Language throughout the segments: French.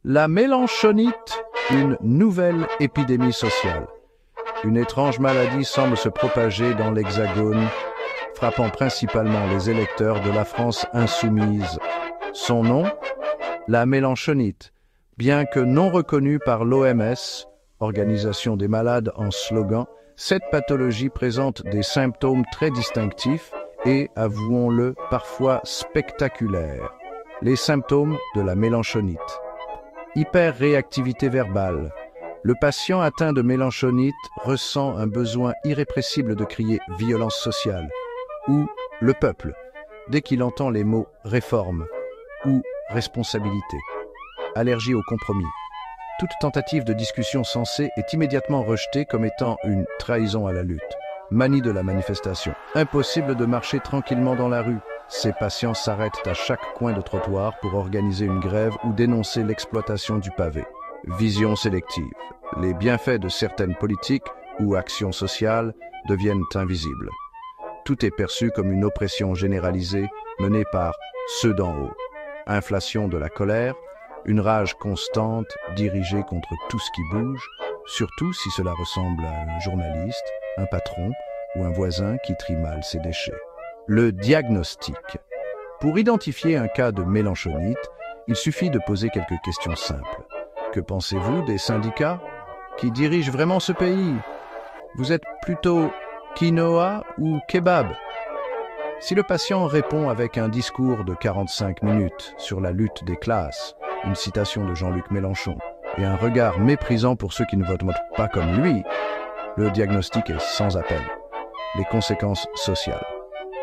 La mélanchonite, une nouvelle épidémie sociale. Une étrange maladie semble se propager dans l'Hexagone, frappant principalement les électeurs de la France insoumise. Son nom? La mélanchonite. Bien que non reconnue par l'OMS, Organisation des malades en slogan, cette pathologie présente des symptômes très distinctifs et, avouons-le, parfois spectaculaires. Les symptômes de la mélanchonite. Hyperréactivité verbale. Le patient atteint de mélanchonite ressent un besoin irrépressible de crier « violence sociale » ou « le peuple » dès qu'il entend les mots « réforme » ou « responsabilité ». Allergie au compromis. Toute tentative de discussion sensée est immédiatement rejetée comme étant une trahison à la lutte. Manie de la manifestation. Impossible de marcher tranquillement dans la rue. Ces patients s'arrêtent à chaque coin de trottoir pour organiser une grève ou dénoncer l'exploitation du pavé. Vision sélective. Les bienfaits de certaines politiques ou actions sociales deviennent invisibles. Tout est perçu comme une oppression généralisée menée par ceux d'en haut. Inflation de la colère, une rage constante dirigée contre tout ce qui bouge, surtout si cela ressemble à un journaliste, un patron ou un voisin qui trie mal ses déchets. Le diagnostic. Pour identifier un cas de mélanchonite, il suffit de poser quelques questions simples. Que pensez-vous des syndicats qui dirigent vraiment ce pays? Vous êtes plutôt quinoa ou kebab? Si le patient répond avec un discours de 45 minutes sur la lutte des classes, une citation de Jean-Luc Mélenchon et un regard méprisant pour ceux qui ne votent pas comme lui, le diagnostic est sans appel. Les conséquences sociales.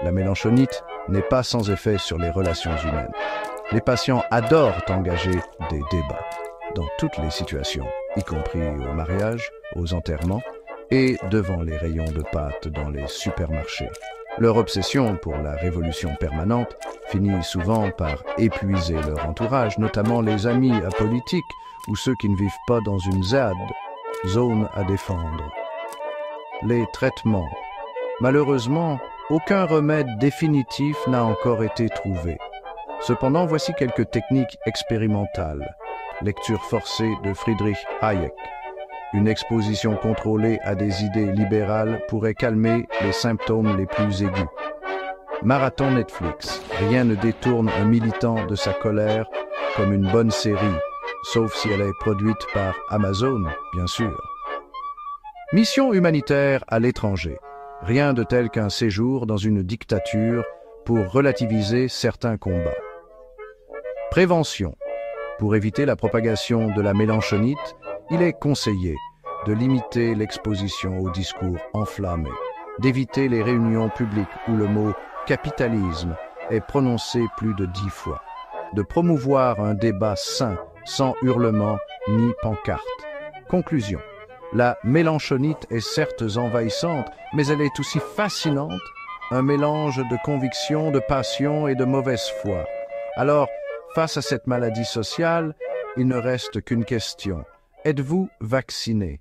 La mélanchonite n'est pas sans effet sur les relations humaines. Les patients adorent engager des débats dans toutes les situations, y compris au mariage, aux enterrements et devant les rayons de pâtes dans les supermarchés. Leur obsession pour la révolution permanente finit souvent par épuiser leur entourage, notamment les amis apolitiques ou ceux qui ne vivent pas dans une ZAD, zone à défendre. Les traitements. Malheureusement, aucun remède définitif n'a encore été trouvé. Cependant, voici quelques techniques expérimentales. Lecture forcée de Friedrich Hayek. Une exposition contrôlée à des idées libérales pourrait calmer les symptômes les plus aigus. Marathon Netflix. Rien ne détourne un militant de sa colère comme une bonne série, sauf si elle est produite par Amazon, bien sûr. Mission humanitaire à l'étranger. Rien de tel qu'un séjour dans une dictature pour relativiser certains combats. Prévention. Pour éviter la propagation de la mélanchonite, il est conseillé de limiter l'exposition aux discours enflammés, d'éviter les réunions publiques où le mot « capitalisme » est prononcé plus de 10 fois, de promouvoir un débat sain, sans hurlements ni pancartes. Conclusion. La mélanchonite est certes envahissante, mais elle est aussi fascinante, un mélange de conviction, de passion et de mauvaise foi. Alors, face à cette maladie sociale, il ne reste qu'une question. Êtes-vous vacciné?